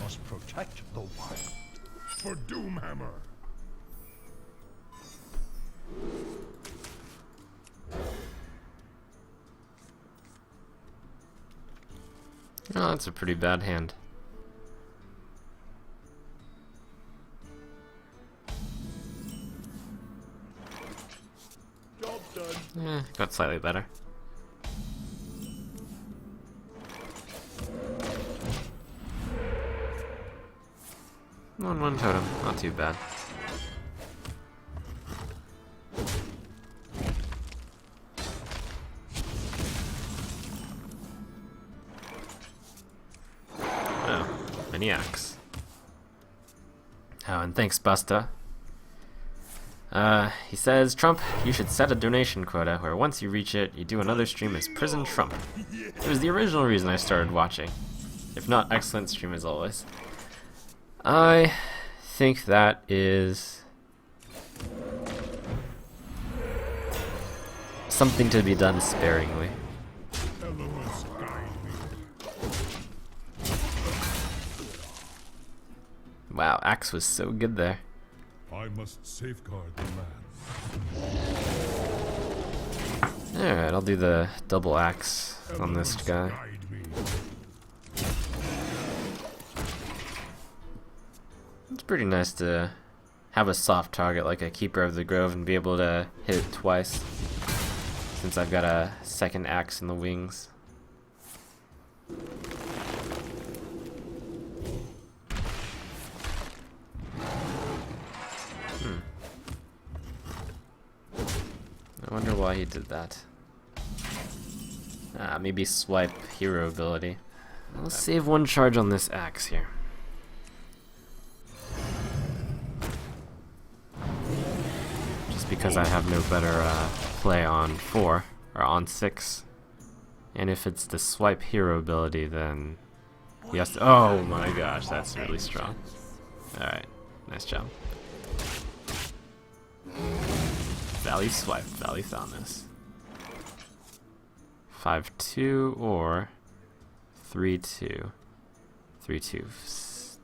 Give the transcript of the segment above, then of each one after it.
must protect the wild. For Doomhammer. Oh, that's a pretty bad hand. Job done. Got slightly better. One totem, not too bad. Oh, mini axe. Oh, and thanks, Busta. He says, Trump, you should set a donation quota where once you reach it, you do another stream as Prison Trump. It was the original reason I started watching. If not, excellent stream as always. I think that is something to be done sparingly. Elements guide me. Wow, axe was so good there. I must safeguard the land. Alright, I'll do the double axe on this Elements guy. guide me. It's pretty nice to have a soft target like a Keeper of the Grove and be able to hit it twice, since I've got a second axe in the wings. I wonder why he did that. Maybe swipe hero ability. I'll save one charge on this axe here. Just because I have no better play on 4, or on 6. And if it's the swipe hero ability, then he has to— oh my gosh, that's really strong. Alright, nice job. Value swipe, value found this. 5-2 or 3-2. 3-2,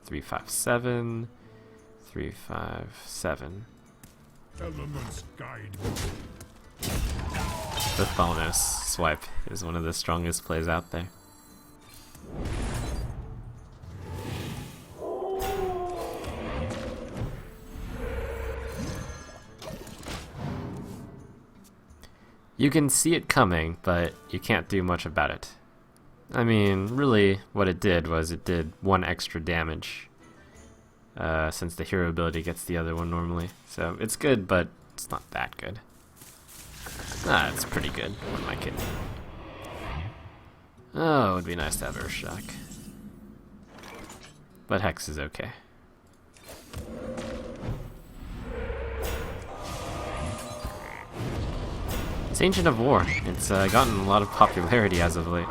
3-5-7, 3-5-7. Elements guide me. The bonus swipe is one of the strongest plays out there. You can see it coming, but you can't do much about it. I mean, really, what it did was it did 1 extra damage, since the hero ability gets the other one normally. So it's good, but it's not that good. It's pretty good. What am I kidding? Oh, it would be nice to have Earthshock. But Hex is okay. It's Ancient of War. It's gotten a lot of popularity as of late.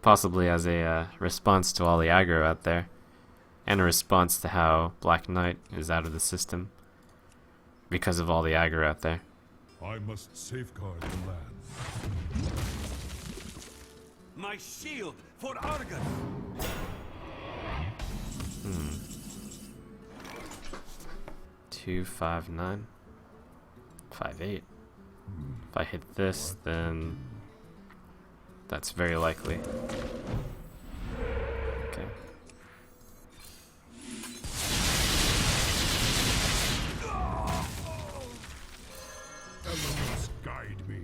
Possibly as a response to all the aggro out there. And a response to how Black Knight is out of the system. Because of all the aggro out there. I must safeguard the land. My shield for Argus! 2, 5, 9. 5-8. If I hit this, then that's very likely. Okay. Elements guide me.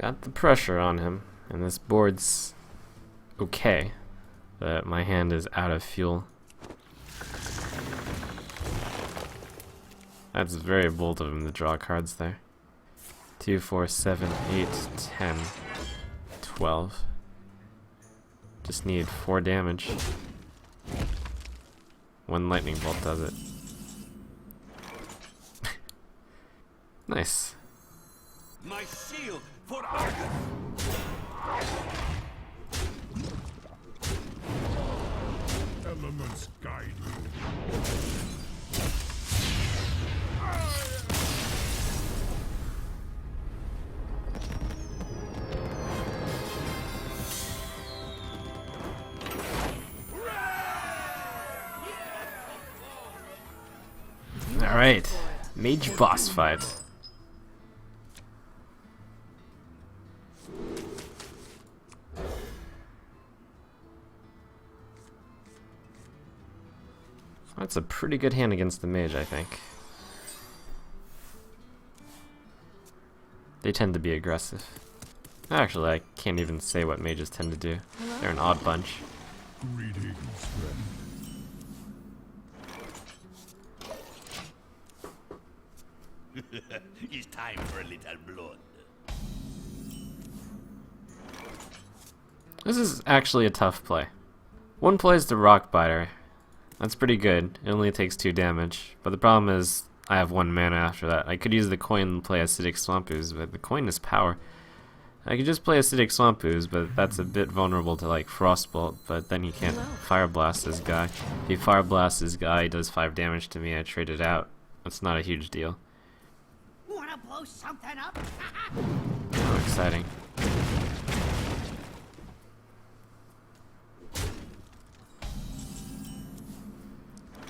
Got the pressure on him, and this board's okay, but my hand is out of fuel. That's very bold of him to draw cards there. 2, 4, 7, 8, 10, 12. Just need 4 damage. 1 lightning bolt does it. Nice. My shield for Argus! Elements guide me. Alright, Mage Bossfight. That's a pretty good hand against the mage, I think. They tend to be aggressive. Actually, I can't even say what mages tend to do. They're an odd bunch. Greetings, friend. It's time for a little blood. This is actually a tough play. One plays the Rockbiter. That's pretty good. It only takes 2 damage. But the problem is, I have 1 mana after that. I could use the coin and play Acidic Swamp Ooze, but the coin is power. I could just play Acidic Swamp Ooze, but that's a bit vulnerable to like Frostbolt, but then he can't Fire Blast this guy. If he Fire Blasts this guy, he does 5 damage to me, I trade it out. That's not a huge deal. Wanna blow something up? Oh, exciting.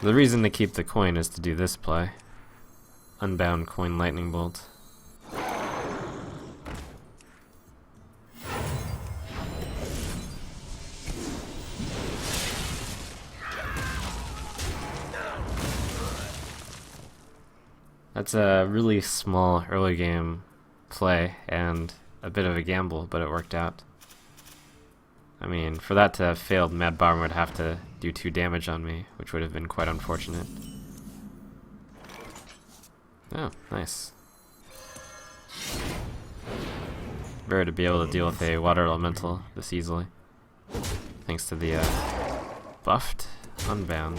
The reason to keep the coin is to do this play. Unbound Coin Lightning Bolt. That's a really small early game play and a bit of a gamble, but it worked out. I mean, for that to have failed, Mad Bomber would have to do 2 damage on me, which would have been quite unfortunate. Oh, nice. Rare to be able to deal with a water elemental this easily. Thanks to the buffed Unbound.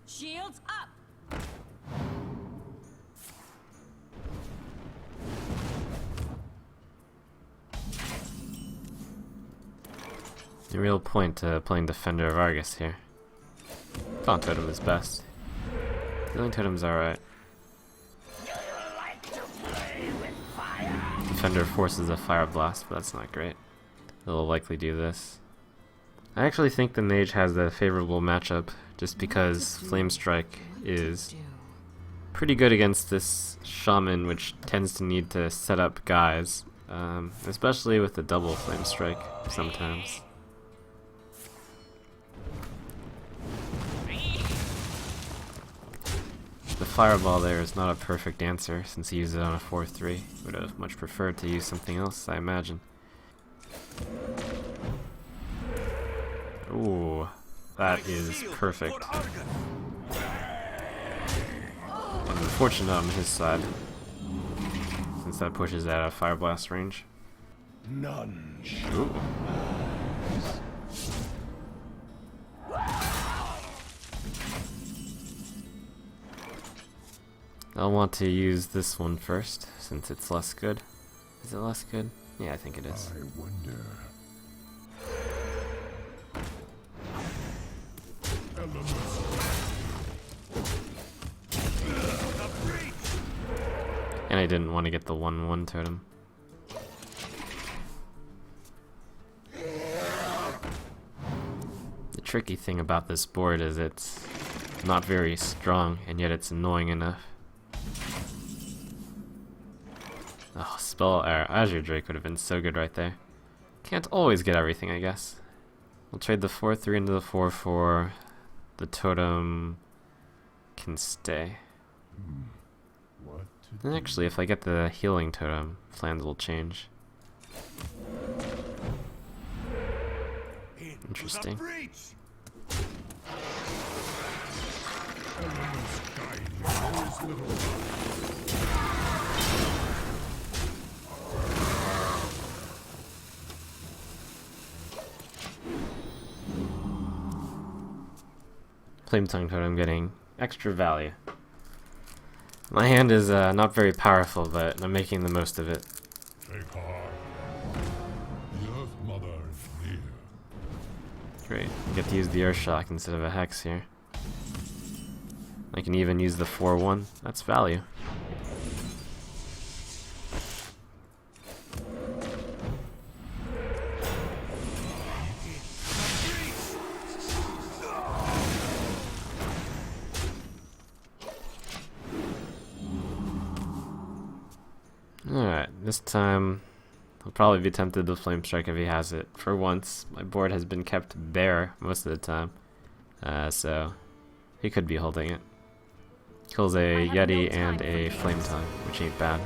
Shields up! The real point to playing Defender of Argus here. Taunt Totem is best. Healing Totem's alright. Defender forces a Fire Blast, but that's not great. They'll likely do this. I actually think the Mage has a favorable matchup, just because Flame Strike is pretty good against this Shaman, which tends to need to set up guys, especially with the double Flame Strike sometimes. The Fireball there is not a perfect answer, since he used it on a 4-3. Would have much preferred to use something else, I imagine. Ooh, that is perfect. And unfortunate on his side, since that pushes out of Fire Blast range. None. Ooh. I'll want to use this one first, since it's less good. Is it less good? Yeah, I think it is. I wonder. Elements. And I didn't want to get the 1/1 totem. The tricky thing about this board is it's not very strong, and yet it's annoying enough. Oh, Azure Drake would have been so good right there. Can't always get everything, I guess. We'll trade the 4/3 into the 4/4. The totem can stay. What to And actually, if I get the healing totem, plans will change. Interesting. elements guide you? There is little. Flame Tongue Totem getting extra value. My hand is not very powerful, but I'm making the most of it. Take heart. The Earth Mother is near. Great. I get to use the Earth Shock instead of a Hex here. I can even use the 4/1. That's value. this time I'll probably be tempted to Flame Strike if he has it. For once, my board has been kept bare most of the time, so he could be holding it. Kills a Yeti and a Flame Tongue, which ain't bad.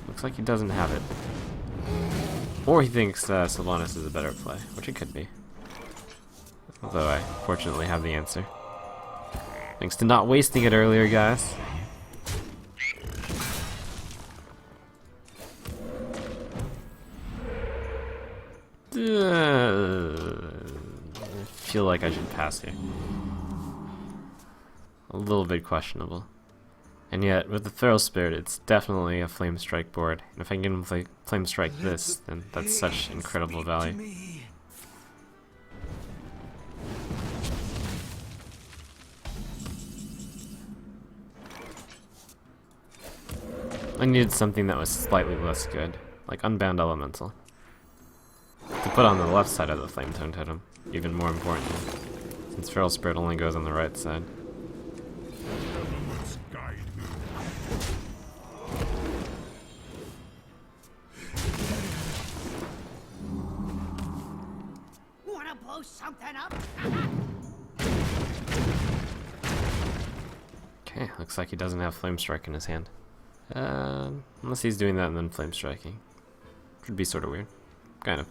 Looks like he doesn't have it. Or he thinks Sylvanas is a better play, which it could be. Although I fortunately have the answer. Thanks to not wasting it earlier, guys. I feel like I should pass here. A little bit questionable. And yet, with the Feral Spirit, it's definitely a Flame Strike board. And if I can get him to Flame Strike this, then that's such incredible value. I needed something that was slightly less good, like Unbound Elemental, to put on the left side of the Flame Tongue Totem, even more importantly, since Feral Spirit only goes on the right side. Wanna blow something up? Okay, looks like he doesn't have Flame Strike in his hand. Unless he's doing that and then Flame Striking. Could be sort of weird. Kind of.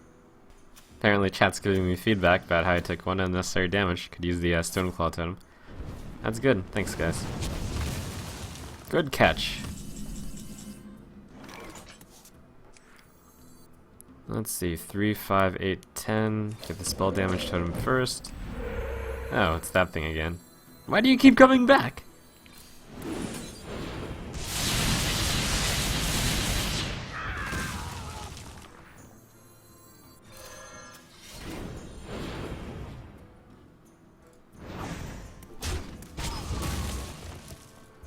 Apparently chat's giving me feedback about how I took 1 unnecessary damage. Could use the Stoneclaw Totem. That's good. Thanks, guys. Good catch. Let's see. 3, 5, 8, 10. Get the spell damage totem first. Oh, it's that thing again. Why do you keep coming back?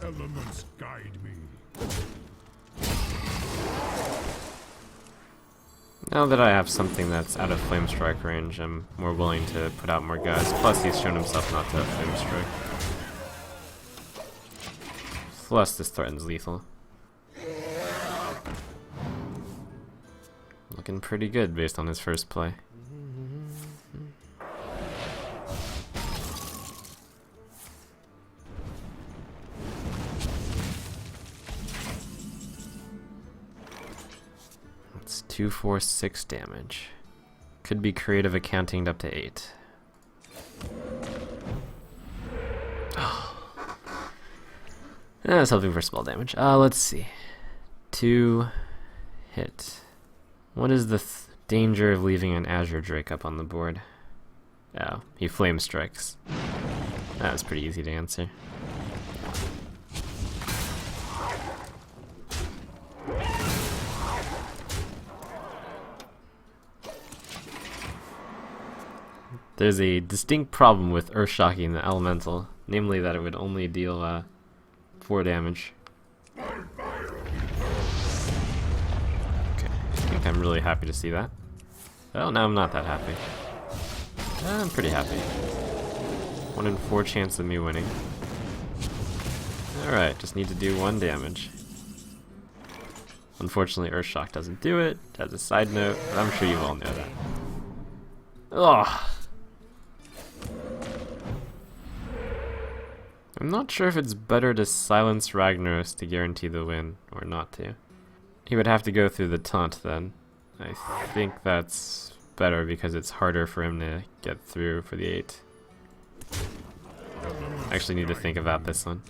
Elements guide me. Now that I have something that's out of Flame Strike range, I'm more willing to put out more guys. Plus, he's shown himself not to have Flame Strike. Plus, this threatens lethal. Looking pretty good based on his first play. That's 2, 4, 6 damage. Could be creative accounting up to 8. I was hoping for spell damage. Let's see. 2 hit. What is the danger of leaving an Azure Drake up on the board? Oh, he Flame Strikes. That was pretty easy to answer. There's a distinct problem with Earthshocking the Elemental, namely that it would only deal 4 damage. Okay, I think I'm really happy to see that. Well, now I'm not that happy. I'm pretty happy. 1 in 4 chance of me winning. Alright, just need to do 1 damage. Unfortunately, Earthshock doesn't do it, as a side note, but I'm sure you all know that. Ugh! I'm not sure if it's better to silence Ragnaros to guarantee the win, or not to. He would have to go through the taunt then. I think that's better because it's harder for him to get through for the 8. I actually need to think about this one.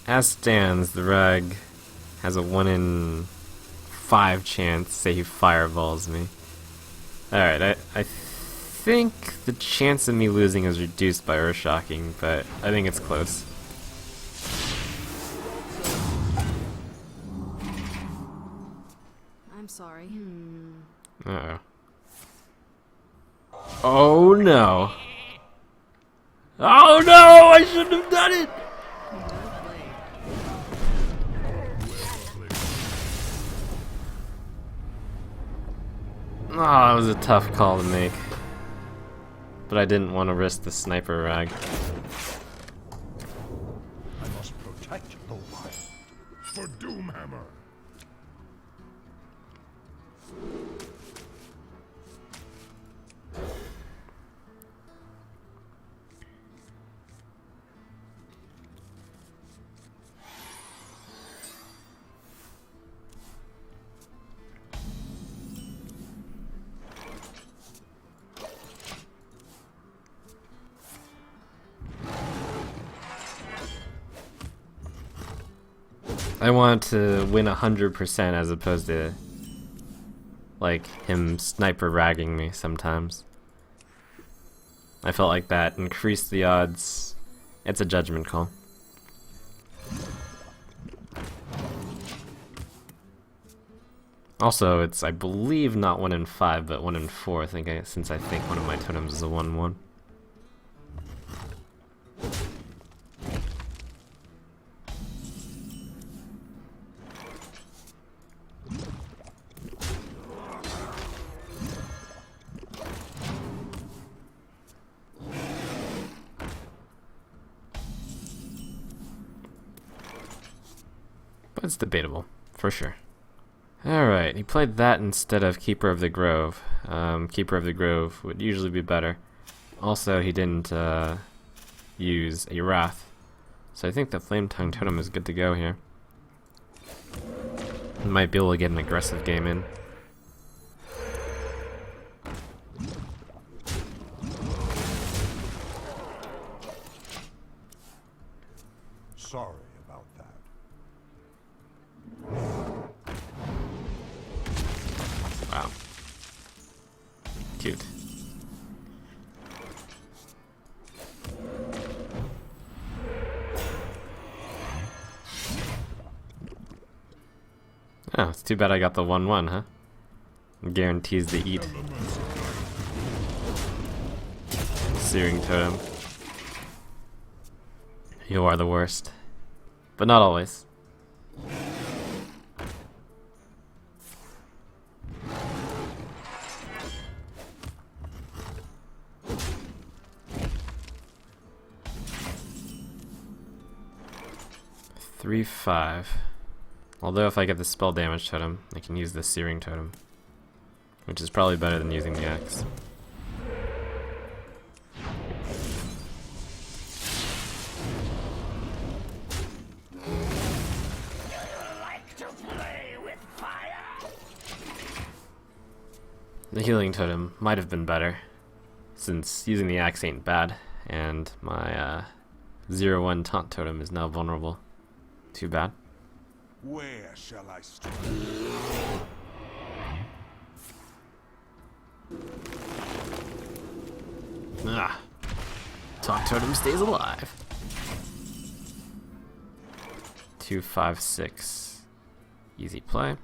As stands, the Rag has a 1 in 5 chance, say he fireballs me. Alright, I think the chance of me losing is reduced by Earthshocking, but I think it's close. I'm sorry. Uh-oh. Oh no! Oh no! I shouldn't have done it! Oh, that was a tough call to make. but I didn't want to risk the sniper rag. I must protect the wild. For Doomhammer. I want to win 100% as opposed to like him sniper ragging me sometimes. I felt like that increased the odds. It's a judgment call. Also, it's I believe not 1 in 5, but 1 in 4. Since I think one of my totems is a 1/1. But it's debatable, for sure. Alright, he played that instead of Keeper of the Grove. Keeper of the Grove would usually be better. Also, he didn't use a Wrath. So I think the Flame Tongue Totem is good to go here. Might be able to get an aggressive game in. Sorry about that. Wow. Cute. Oh, it's too bad I got the 1/1, huh? Guarantees the eat. Searing Totem. You are the worst. But not always. Three, 5. Although if I get the spell damage totem, I can use the Searing Totem, which is probably better than using the axe. The Healing Totem might have been better, since using the axe ain't bad, and my 0/1 Taunt Totem is now vulnerable. Too bad. Where shall I strike? Ah, Taunt Totem stays alive. 2, 5, 6. Easy play.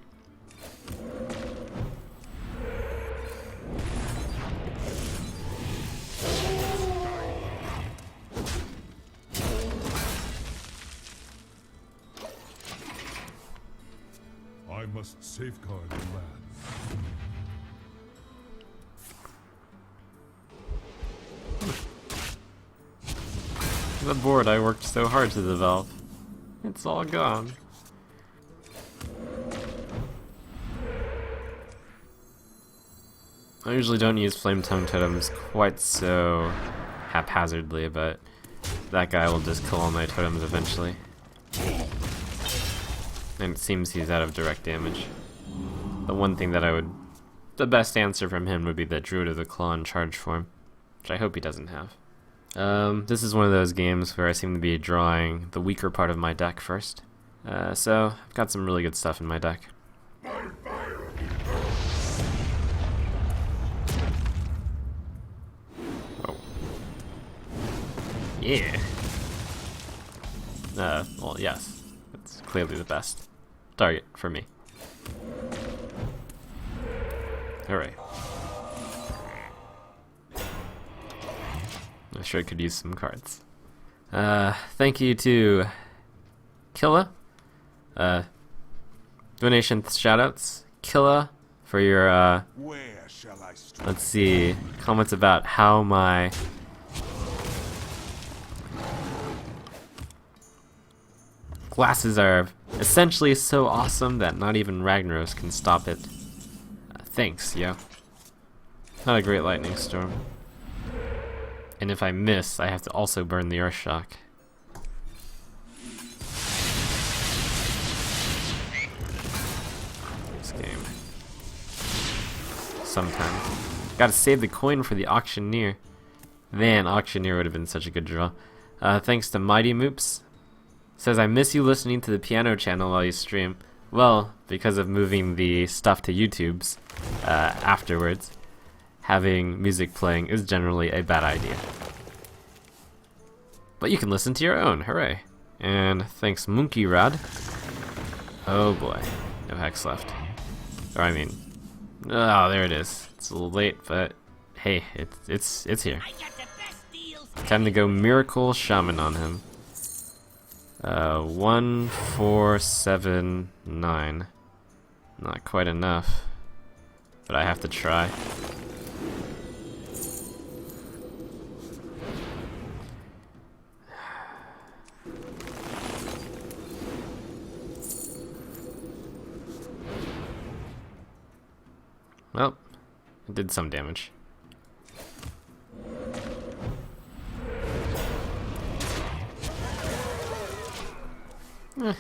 I must safeguard the land. The board I worked so hard to develop. It's all gone. I usually don't use Flame Tongue Totems quite so haphazardly, but that guy will just kill all my totems eventually. And it seems he's out of direct damage. The one thing that the best answer from him would be the Druid of the Claw in charge form, which I hope he doesn't have. This is one of those games where I seem to be drawing the weaker part of my deck first. So I've got some really good stuff in my deck. Oh. Yeah. Well, yes. It's clearly the best target for me. Alright. I sure could use some cards. Thank you to Killa. Donation shoutouts. Killa for your shall I strike? Let's see. Comments about how my glasses are essentially so awesome that not even Ragnaros can stop it. Thanks, yo. Not a great lightning storm. And if I miss, I have to also burn the Earthshock. This game. Sometime. Gotta save the coin for the Auctioneer. Man, Auctioneer would have been such a good draw. Thanks to Mighty Moops. Says, I miss you listening to the piano channel while you stream. Well, because of moving the stuff to YouTube's afterwards, having music playing is generally a bad idea. But you can listen to your own, hooray. And thanks Monkey Rod. Oh boy, no hex left. Or I mean, oh, there it is. It's a little late, but hey, it's here. I got the best deals. Time to go Miracle Shaman on him. 1, 4, 7, 9. Not quite enough, but I have to try. Well, it did some damage.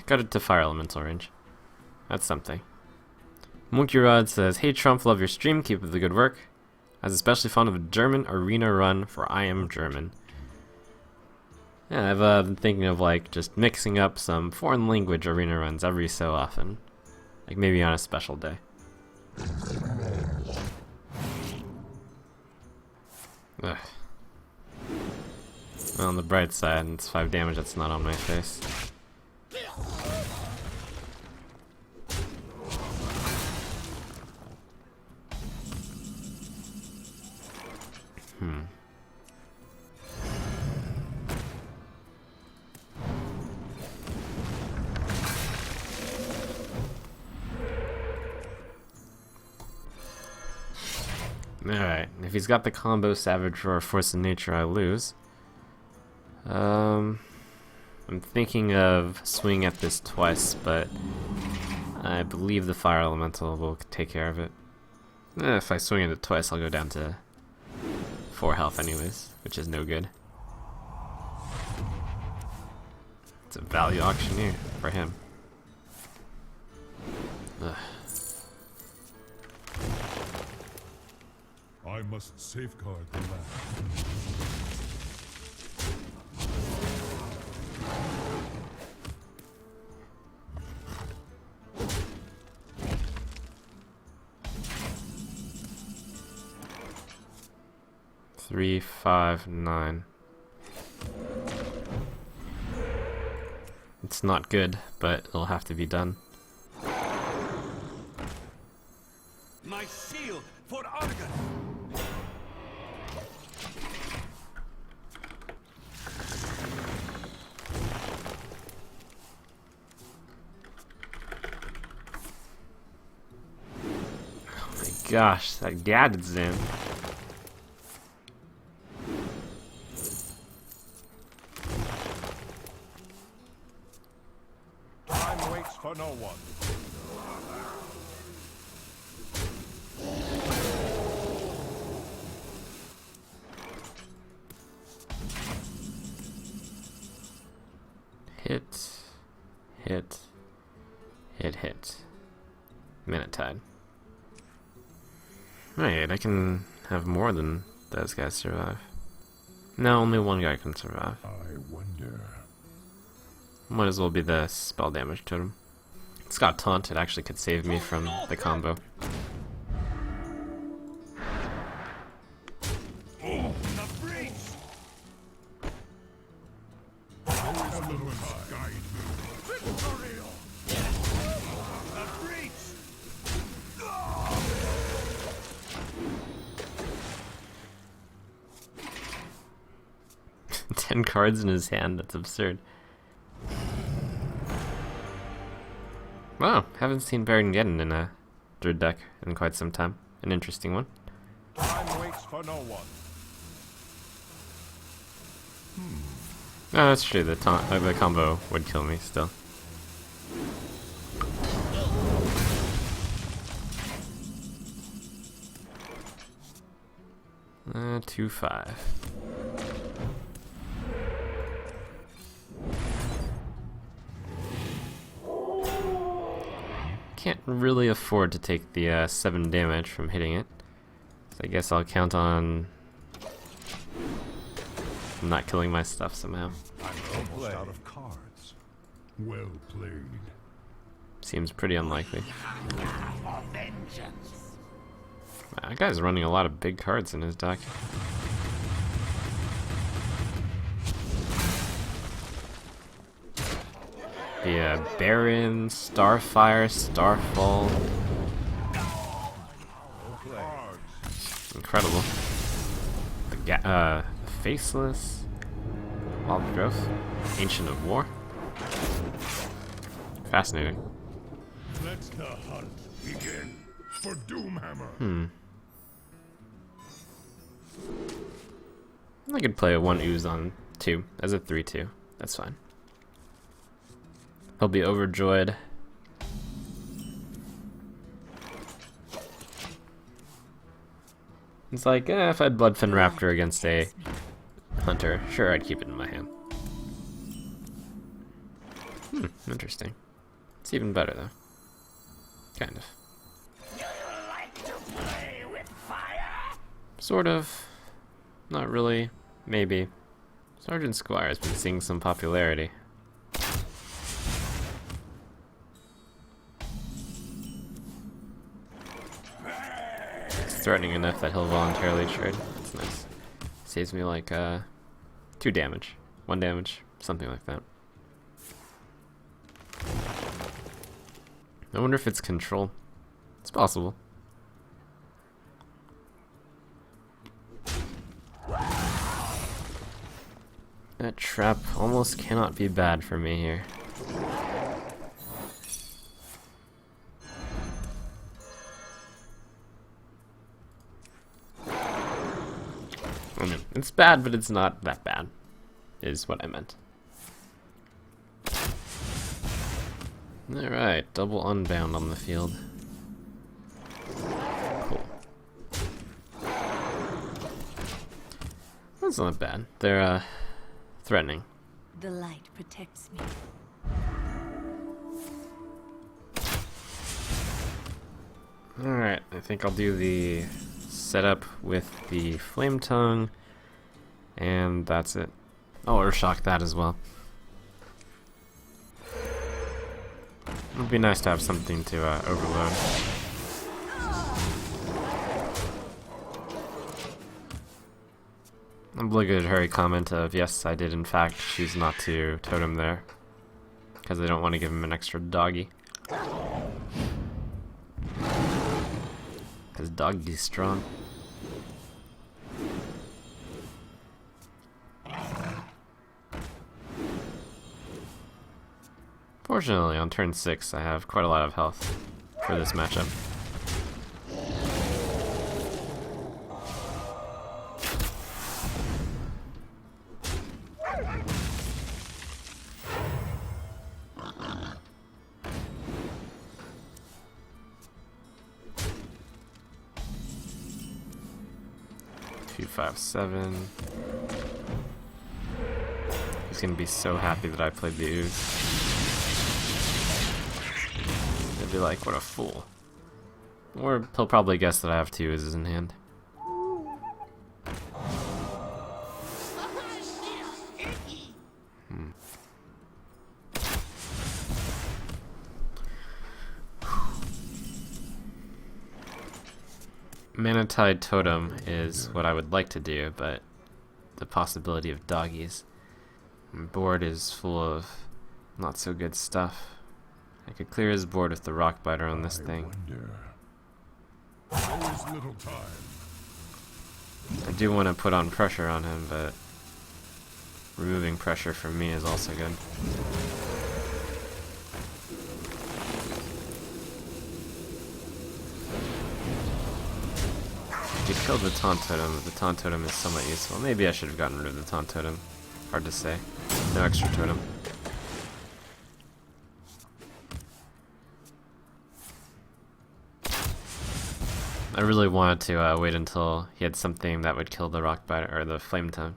Got it to fire elemental range. That's something. Monkey Rod says, hey Trump, love your stream, keep up the good work. I was especially fond of a German arena run for I Am German. Yeah, I've been thinking of like just mixing up some foreign language arena runs every so often. Like maybe on a special day. Ugh. Well, on the bright side, it's 5 damage that's not on my face. Alright, if he's got the combo Savage or Force of Nature, I lose. I'm thinking of swinging at this twice, but I believe the Fire Elemental will take care of it. If I swing at it twice, I'll go down to 4 health anyways, which is no good. It's a value Auctioneer for him. Ugh. I must safeguard the land. 3, 5, 9. It's not good, but it'll have to be done. My shield for Argon. Oh my gosh, that Gad's in. Time waits for no one. Hit, hit, hit, hit. Minute Tide. Alright, I can have more than those guys survive. No, only one guy can survive. I wonder. Might as well be the spell damage totem. It's got taunt, it actually could save me from the combo. The breach. The breach. 10 cards in his hand, that's absurd. Wow, haven't seen Baron Geddon in a Druid deck in quite some time. An interesting one. for no one. No, that's true. The combo would kill me still. Uh, 2-5. Can't really afford to take the 7 damage from hitting it. So I guess I'll count on not killing my stuff somehow. I'm almost out of cards. Well played. Seems pretty unlikely. For vengeance. Wow, that guy's running a lot of big cards in his deck. The Baron, Starfire, Starfall. Incredible. The Faceless. Wild Growth. Ancient of War. Fascinating. Let the hunt begin for Doomhammer. I could play a 1 ooze on 2 as a 3/2. That's fine. He'll be overjoyed. It's like, if I had Bloodfin Raptor against a Hunter, sure, I'd keep it in my hand. Interesting. It's even better, though. Kind of. Do you like to play with fire? Sort of. Not really. Maybe. Sergeant Squire has been seeing some popularity. It's threatening enough that he'll voluntarily trade. That's nice. Saves me like 2 damage. 1 damage. Something like that. I wonder if it's control. It's possible. That trap almost cannot be bad for me here. I mean, it's bad, but it's not that bad, is what I meant. Alright, double Unbound on the field. Cool. That's not bad. They're, threatening. The light protects me. Alright, I think I'll do the setup with the Flame Tongue, and that's it. Oh, or shock that as well. It would be nice to have something to overload. Obligate hurry comment of, yes, I did in fact choose not to totem there, because I don't want to give him an extra doggy. Because doggy's strong. Fortunately, on turn 6, I have quite a lot of health for this matchup. Two, 5, 7. He's gonna be so happy that I played the ooze. He'll be like, what a fool. Or he'll probably guess that I have 2 oozes in hand. Mana Tide Totem is what I would like to do, but the possibility of doggies. My board is full of not so good stuff. I could clear his board with the Rock Biter on this thing. Always little time. I do want to put on pressure on him, but removing pressure from me is also good. He killed the taunt totem. The taunt totem is somewhat useful. Maybe I should have gotten rid of the taunt totem. Hard to say. No extra totem. I really wanted to wait until he had something that would kill the rock biter or the flame tongue.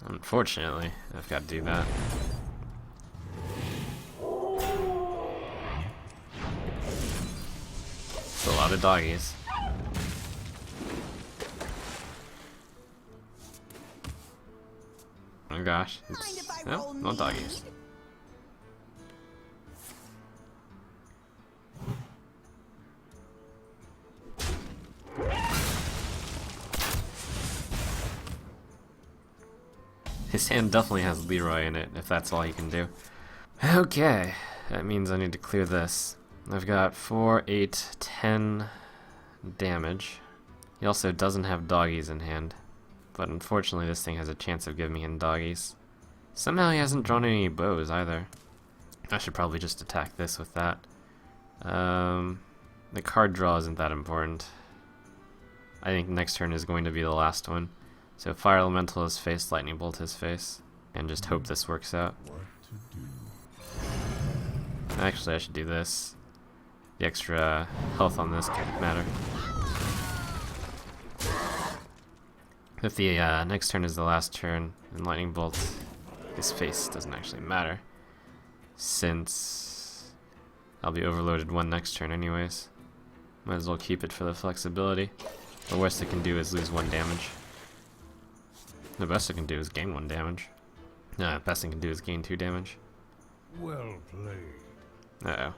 Unfortunately, I've got to do that. It's a lot of doggies. Oh gosh, it's, no, no doggies. His hand definitely has Leroy in it, if that's all he can do. Okay, that means I need to clear this. I've got 4, 8, 10 damage. He also doesn't have doggies in hand, but unfortunately this thing has a chance of giving him doggies. Somehow he hasn't drawn any bows either. I should probably just attack this with that. The card draw isn't that important. I think next turn is going to be the last one. So Fire Elemental his face, Lightning Bolt his face, and just hope this works out. Actually, I should do this. The extra health on this can't matter. If the next turn is the last turn, and Lightning Bolt his face doesn't actually matter, since I'll be overloaded one next turn anyways. Might as well keep it for the flexibility. The worst it can do is lose 1 damage. The best it can do is gain 1 damage. No, best it can do is gain 2 damage. Well played. Uh-oh.